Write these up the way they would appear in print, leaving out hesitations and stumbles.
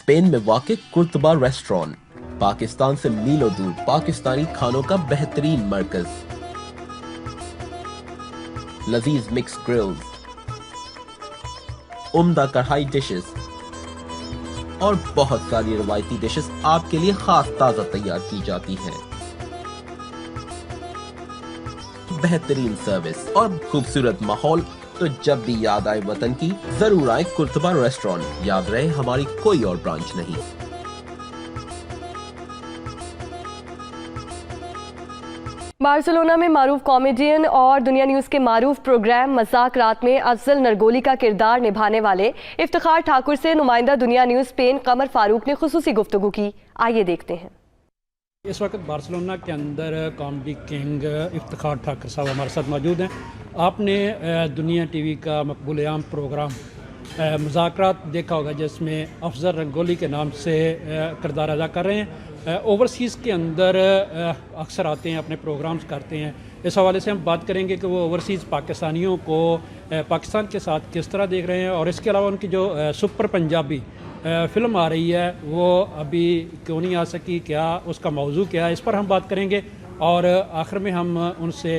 Spain में वाक़ Qurtuba restaurant, Pakistan से मीलों दूर पाकिस्तानी खानों का बेहतरीन मरकज। लजीज मिक्स ग्रिल्स, उम्दा कढ़ाई डिशेस और बहुत सारी रवायती डिशेस आपके लिए खास ताज़ा तैयार की जाती हैं। बेहतरीन सर्विस और खूबसूरत माहौल, तो जब भी याद आए वतन की, जरूर आए कुर्तबा रेस्टोरेंट। याद रहे, हमारी कोई और ब्रांच नहीं। बार्सिलोना में मारूफ कॉमेडियन और दुनिया न्यूज़ के मारूफ प्रोग्राम मजाक रात में अफजल नरगोली का किरदार निभाने वाले इफ्तिखार ठाकुर से नुमाइंदा दुनिया न्यूज़ स्पेन कमर फारूक ने खुसूसी गुफ्तगू की। आइए देखते हैं। इस वक्त बार्सिलोना के अंदर कॉमेडी किंग इफ्तिखार ठाकुर साहब हमारे साथ मौजूद हैं। आपने दुनिया टीवी का मकबूल आम प्रोग्राम मुज़ाकरात देखा होगा, जिसमें अफजल रंगोली के नाम से किरदार अदा कर रहे हैं। ओवरसीज़ के अंदर अक्सर आते हैं, अपने प्रोग्राम्स करते हैं। इस हवाले से हम बात करेंगे कि वो ओवरसीज़ पाकिस्तानियों को पाकिस्तान के साथ किस तरह देख रहे हैं, और इसके अलावा उनकी जो सुपर पंजाबी फ़िल्म आ रही है वो अभी क्यों नहीं आ सकी, क्या उसका मौजू क्या है, इस पर हम बात करेंगे। और आखिर में हम उनसे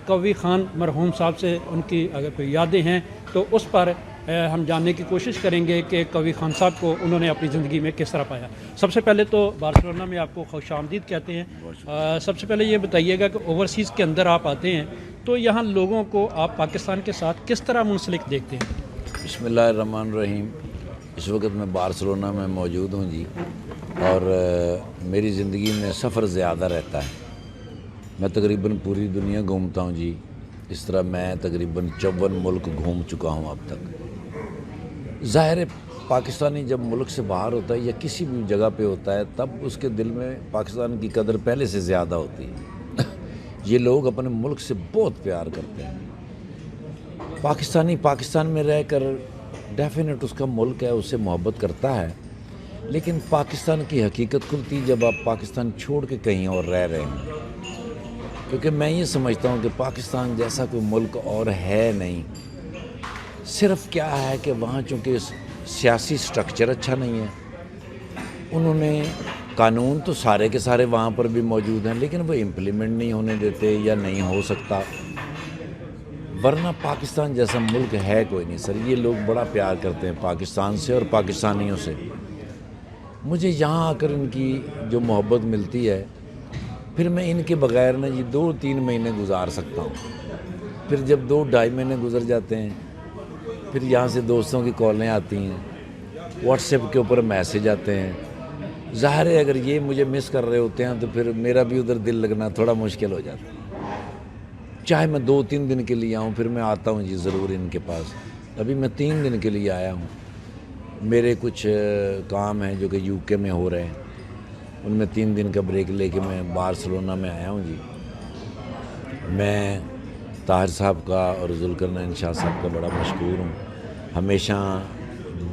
कवी खान मरहूम साहब से उनकी अगर कोई यादें हैं तो उस पर हम जानने की कोशिश करेंगे कि कवी खान साहब को उन्होंने अपनी ज़िंदगी में किस तरह पाया। सबसे पहले तो बार्सिलोना में आपको खुशामदीद कहते हैं। सबसे पहले ये बताइएगा कि ओवरसीज़ के अंदर आप आते हैं तो यहाँ लोगों को आप पाकिस्तान के साथ किस तरह मुंसलिक देखते हैं? बिस्मिल्लाहिर्रहमानिर्रहीम। इस वक्त मैं बार्सिलोना में मौजूद हूँ जी, और मेरी ज़िंदगी में सफ़र ज़्यादा रहता है। मैं तकरीबन पूरी दुनिया घूमता हूँ जी। इस तरह मैं तकरीबन 54 मुल्क घूम चुका हूँ अब तक। ज़ाहिर है, पाकिस्तानी जब मुल्क से बाहर होता है या किसी भी जगह पे होता है, तब उसके दिल में पाकिस्तान की कदर पहले से ज़्यादा होती है। ये लोग अपने मुल्क से बहुत प्यार करते हैं। पाकिस्तानी पाकिस्तान में रहकर डेफिनेट उसका मुल्क है, उससे मोहब्बत करता है, लेकिन पाकिस्तान की हकीकत खुलती जब आप पाकिस्तान छोड़ के कहीं और रह रहे हैं। क्योंकि मैं ये समझता हूँ कि पाकिस्तान जैसा कोई मुल्क और है नहीं। सिर्फ क्या है कि वहाँ चूँकि सियासी स्ट्रक्चर अच्छा नहीं है, उन्होंने कानून तो सारे के सारे वहाँ पर भी मौजूद हैं, लेकिन वो इम्प्लीमेंट नहीं होने देते या नहीं हो सकता। वरना पाकिस्तान जैसा मुल्क है कोई नहीं सर। ये लोग बड़ा प्यार करते हैं पाकिस्तान से और पाकिस्तानियों से। मुझे यहाँ आकर इनकी जो मोहब्बत मिलती है, फिर मैं इनके बग़ैर ना ये 2-3 महीने गुजार सकता हूँ। फिर जब 2-2.5 महीने गुजर जाते हैं, फिर यहाँ से दोस्तों की कॉलें आती हैं, व्हाट्सएप के ऊपर मैसेज आते हैं। ज़ाहिर है, अगर ये मुझे मिस कर रहे होते हैं तो फिर मेरा भी उधर दिल लगना थोड़ा मुश्किल हो जाता है। चाहे मैं 2-3 दिन के लिए आऊँ, फिर मैं आता हूँ जी ज़रूर इनके पास। अभी मैं 3 दिन के लिए आया हूँ। मेरे कुछ काम हैं जो कि यूके में हो रहे हैं, उनमें 3 दिन का ब्रेक लेके मैं बार्सिलोना में आया हूँ जी। मैं ताहिर साहब का और जुल्करनैन शाह साहब का बड़ा मशहूर हूँ। हमेशा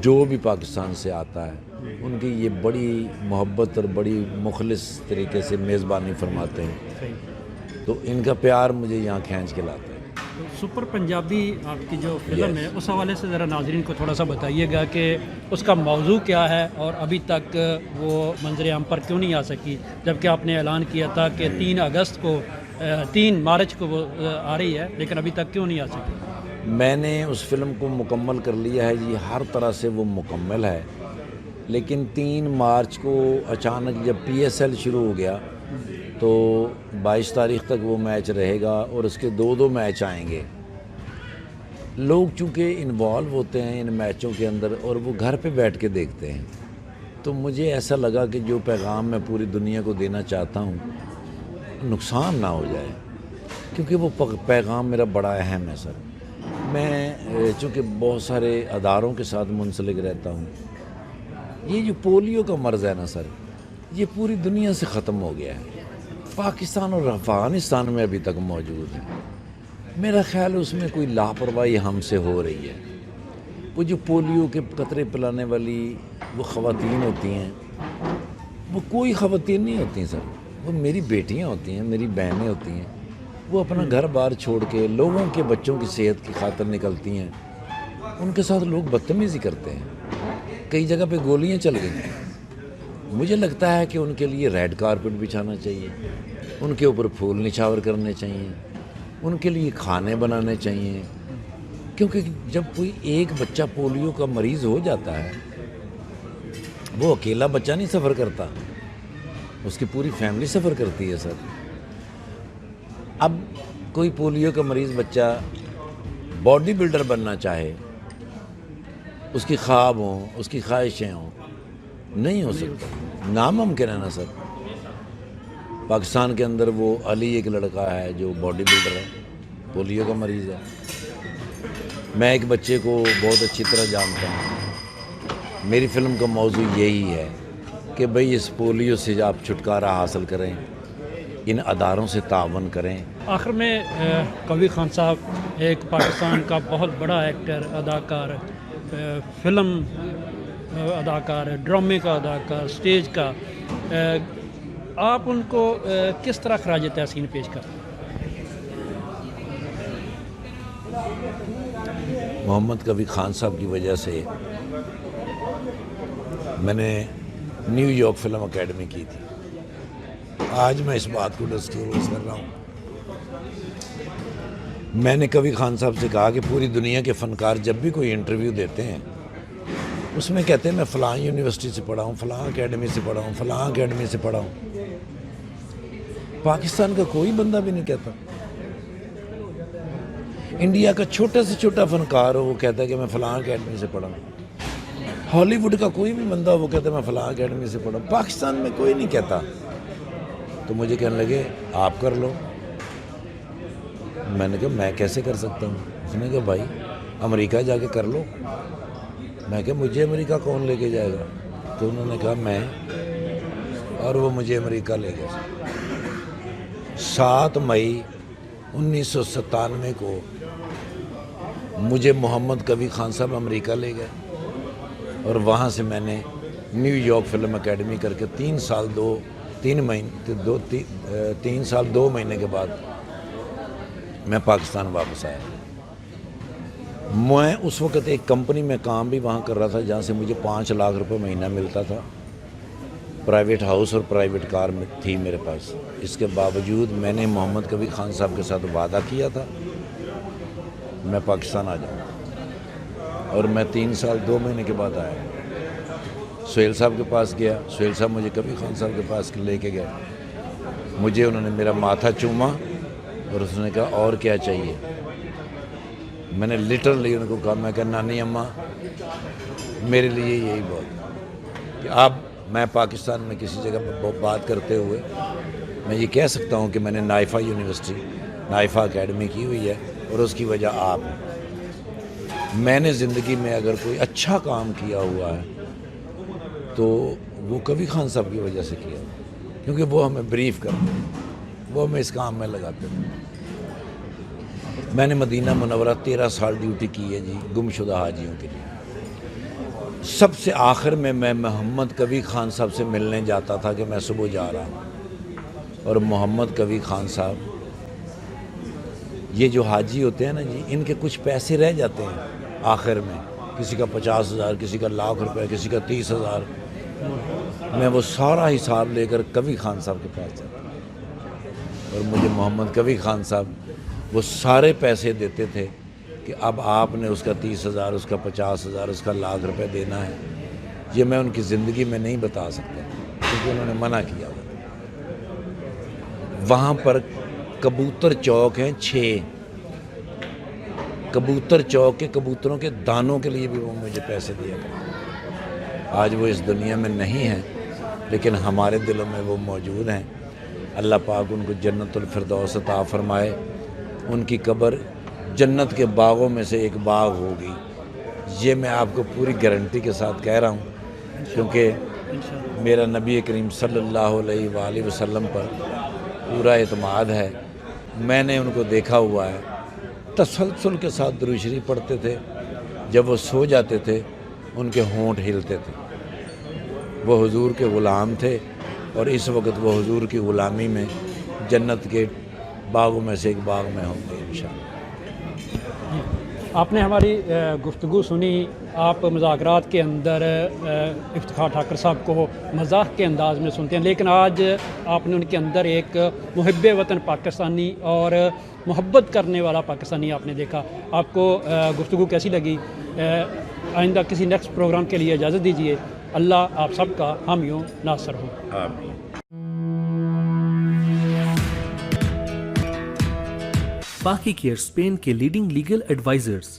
जो भी पाकिस्तान से आता है उनकी ये बड़ी मोहब्बत और बड़ी मुखलिस तरीके से मेज़बानी फरमाते हैं, तो इनका प्यार मुझे यहाँ खींच के लाता है। सुपर पंजाबी आपकी जो फिल्म है, उस हवाले से ज़रा नाज़रीन को थोड़ा सा बताइएगा कि उसका मौजू क्या है और अभी तक वो मंजर आम पर क्यों नहीं आ सकी, जबकि आपने ऐलान किया था कि 3 मार्च को वो आ रही है, लेकिन अभी तक क्यों नहीं आ सकी? मैंने उस फिल्म को मुकम्मल कर लिया है जी, हर तरह से वो मुकम्मल है। लेकिन 3 मार्च को अचानक जब PSL शुरू हो गया तो 22 तारीख तक वो मैच रहेगा और उसके 2-2 मैच आएंगे। लोग चूँकि इन्वॉल्व होते हैं इन मैचों के अंदर और वो घर पे बैठ के देखते हैं, तो मुझे ऐसा लगा कि जो पैगाम मैं पूरी दुनिया को देना चाहता हूँ नुकसान ना हो जाए, क्योंकि वो पैगाम मेरा बड़ा अहम है सर। मैं चूँकि बहुत सारे अदारों के साथ मुंसलिक रहता हूँ। ये जो पोलियो का मर्ज़ है ना सर, ये पूरी दुनिया से ख़त्म हो गया है। पाकिस्तान और अफ़गानिस्तान में अभी तक मौजूद है। मेरा ख़्याल है उसमें कोई लापरवाही हमसे हो रही है। वो जो पोलियो के कतरे पिलाने वाली वो ख़वातीन होती हैं, वो कोई ख़वातीन नहीं होती सर, वो मेरी बेटियां होती हैं, मेरी बहनें होती हैं। वो अपना घर बार छोड़ के लोगों के बच्चों की सेहत की खातिर निकलती हैं। उनके साथ लोग बदतमीज़ी करते हैं। کئی جگہ پہ گولیاں چل گئی. مجھے لگتا ہے کہ ان کے لیے ریڈ کارپٹ بچھانا چاہیے, ان کے اوپر پھول نچھاور کرنے چاہیے, ان کے لیے کھانے بنانے چاہیے, کیونکہ جب کوئی ایک بچہ پولیو کا مریض ہو جاتا ہے, وہ اکیلا بچہ نہیں سفر کرتا, اس کی پوری فیملی سفر کرتی ہے سر. اب کوئی پولیو کا مریض بچہ باڈی بلڈر بننا چاہے, اس کی خواب ہوں, اس کی خواہشیں ہوں, نہیں ہو سکتا, ناممکن ہے نا سر. پاکستان کے اندر وہ علی ایک لڑکا ہے جو باڈی بلڈر ہے, پولیو کا مریض ہے. میں ایک بچے کو بہت اچھی طرح جانتا ہوں. میری فلم کا موضوع یہی ہے کہ بھئی اس پولیو سے آپ چھٹکارا حاصل کریں, ان اداروں سے تعاون کریں. آخر میں قوی خان صاحب ایک پاکستان کا بہت بڑا ایکٹر, اداکار, فلم اداکار, ڈرامے کا اداکار, سٹیج کا, آپ ان کو کس طرح خراج تحسین پیش کرتے ہیں؟ محمد قوی خان صاحب کی وجہ سے میں نے نیو یارک فلم اکیڈمی کی تھی. آج میں اس بات کو ڈسکلوز کر رہا ہوں. میں نے قوی خان صاحب سے کہا کہ پوری دنیا کے فنکار جب بھی کوئی انٹرویو دیتے ہیں اس میں کہتے ہیں میں فلاں یونیورسٹی سے پڑھا ہوں, فلاں اکیڈمی سے پڑھا ہوں, فلاں اکیڈمی سے پڑھا ہوں. پاکستان کا کوئی بندہ بھی نہیں کہتا. انڈیا کا چھوٹا سے چھوٹا فنکار ہو, وہ کہتا ہے کہ میں فلاں اکیڈمی سے پڑھا ہوں. ہالی ووڈ کا کوئی بھی بندہ ہو, وہ کہتا ہے میں فلاں اکیڈمی سے پڑھا ہوں. پاکستان میں کوئی نہیں کہتا. تو مجھے کہنے لگے آپ کر لو. میں نے کہا میں کیسے کر سکتا ہوں؟ اس نے کہا بھائی امریکہ جا کے کر لو. میں کہا مجھے امریکہ کون لے کے جائے گا؟ تو انہوں نے کہا میں, اور وہ مجھے امریکہ لے گئے. 7 مئی 1997 کو مجھے محمد قوی خان صاحب امریکہ لے گئے, اور وہاں سے میں نے نیو یارک فلم اکیڈمی کر کے 3 سال 2 مہینے کے بعد میں پاکستان واپس آیا. میں اس وقت ایک کمپنی میں کام بھی وہاں کر رہا تھا جہاں سے مجھے 5 لاکھ روپے مہینہ ملتا تھا. پرائیویٹ ہاؤس اور پرائیویٹ کار میں تھی میرے پاس. اس کے باوجود میں نے محمد قوی خان صاحب کے ساتھ وعدہ کیا تھا میں پاکستان آ جاؤں, اور میں 3 سال 2 مہینے کے بعد آیا. سہیل صاحب کے پاس گیا, سہیل صاحب مجھے قوی خان صاحب کے پاس لے کے گئے. مجھے انہوں نے میرا ماتھا چوما اور اس نے کہا اور کیا چاہیے. میں نے لٹرلی ان کو کہا, میں کہا نانی اماں میرے لیے یہی بات کہ اب میں پاکستان میں کسی جگہ بات کرتے ہوئے میں یہ کہہ سکتا ہوں کہ میں نے نائفا یونیورسٹی, نائفا اکیڈمی کی ہوئی ہے, اور اس کی وجہ آپ ہیں. میں نے زندگی میں اگر کوئی اچھا کام کیا ہوا ہے تو وہ قوی خان صاحب کی وجہ سے کیا, کیونکہ وہ ہمیں بریف کرتے ہیں, وہ ہمیں اس کام میں لگاتے ہیں. میں نے مدینہ منورہ 13 سال ڈیوٹی کی ہے جی گمشدہ حاجیوں کے لیے. سب سے آخر میں محمد قوی خان صاحب سے ملنے جاتا تھا کہ میں صبح جا رہا ہوں, اور محمد قوی خان صاحب یہ جو حاجی ہوتے ہیں نا جی, ان کے کچھ پیسے رہ جاتے ہیں آخر میں, کسی کا 50,000, کسی کا 1,00,000 روپے, کسی کا 30,000. میں وہ سارا حساب لے کر قوی خان صاحب کے پاس جاتا, اور مجھے محمد قوی خان صاحب وہ سارے پیسے دیتے تھے کہ اب آپ نے اس کا 30,000, اس کا 50,000, اس کا 1,00,000 روپے دینا ہے. یہ میں ان کی زندگی میں نہیں بتا سکتا کیونکہ انہوں نے منع کیا ہوا. وہاں پر کبوتر چوک ہیں 6, کبوتر چوک کے کبوتروں کے دانوں کے لیے بھی وہ مجھے پیسے دیا کرتے. آج وہ اس دنیا میں نہیں ہیں لیکن ہمارے دلوں میں وہ موجود ہیں. اللہ پاک ان کو جنت الفردوس عطا فرمائے. ان کی قبر جنت کے باغوں میں سے ایک باغ ہوگی, یہ میں آپ کو پوری گارنٹی کے ساتھ کہہ رہا ہوں, کیونکہ میرا نبی کریم صلی اللہ علیہ وآلہ وسلم پر پورا اعتماد ہے. میں نے ان کو دیکھا ہوا ہے, تسلسل کے ساتھ درود شریف پڑھتے تھے. جب وہ سو جاتے تھے ان کے ہونٹ ہلتے تھے. وہ حضور کے غلام تھے, اور اس وقت وہ حضور کی غلامی میں جنت کے باغوں میں سے ایک باغ میں ہوں گے انشاءاللہ. आपने हमारी गुफ्तगू सुनी। आप मुज़ाकरात के अंदर इफ्तिखार ठाकर साहब को मज़ाक के अंदाज़ में सुनते हैं, लेकिन आज आपने उनके अंदर एक मुहिब वतन पाकिस्तानी और मोहब्बत करने वाला पाकिस्तानी आपने देखा। आपको गुफ्तगू कैसी लगी? आइंदा किसी नेक्स्ट प्रोग्राम के लिए इजाज़त दीजिए। अल्लाह आप सबका हामियों नासर हो। आमीन। पाकी केयर स्पेन के लीडिंग लीगल एडवाइजर्स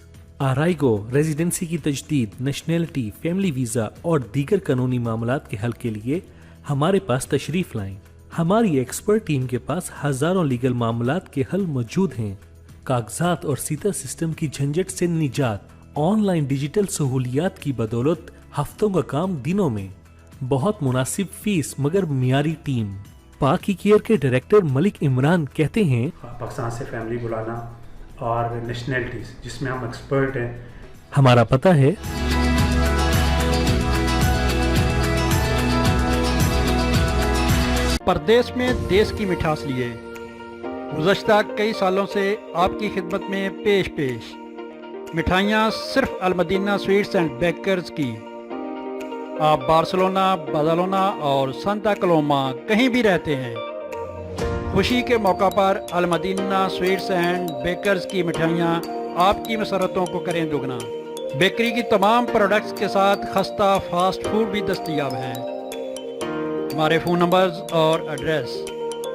आराइगो रेजिडेंसी की तजदीद, नेशनैलिटी, फैमिली वीज़ा और दीगर कानूनी मामलात के हल के लिए हमारे पास तशरीफ़ लाएं। हमारी एक्सपर्ट टीम के पास हज़ारों लीगल मामलात के हल मौजूद हैं। कागजात और सीता सिस्टम की झंझट से निजात, ऑनलाइन डिजिटल सहूलियात की बदौलत हफ्तों का काम दिनों में, बहुत मुनासिब फीस मगर मियारी टीम। पाकी केयर के डायरेक्टर मलिक इमरान कहते हैं, पाकिस्तान से फैमिली बुलाना और नेशनैलिटीज़ जिसमें हम एक्सपर्ट हैं। हमारा पता है परदेश में देश की मिठास लिए गुज़श्ता कई सालों से आपकी खिदमत में पेश मिठाइयाँ सिर्फ अलमदीना स्वीट्स एंड बेकर्स की। आप बार्सिलोना, बादालोना और सांता कलोमा कहीं भी रहते हैं, खुशी के मौका पर अलमदीना स्वीट्स एंड बेकर्स की मिठाइयाँ आपकी मसरतों को करें दुगना। बेकरी की तमाम प्रोडक्ट्स के साथ खस्ता फास्ट फूड भी दस्तयाब है। हमारे फ़ोन नंबर्स और एड्रेस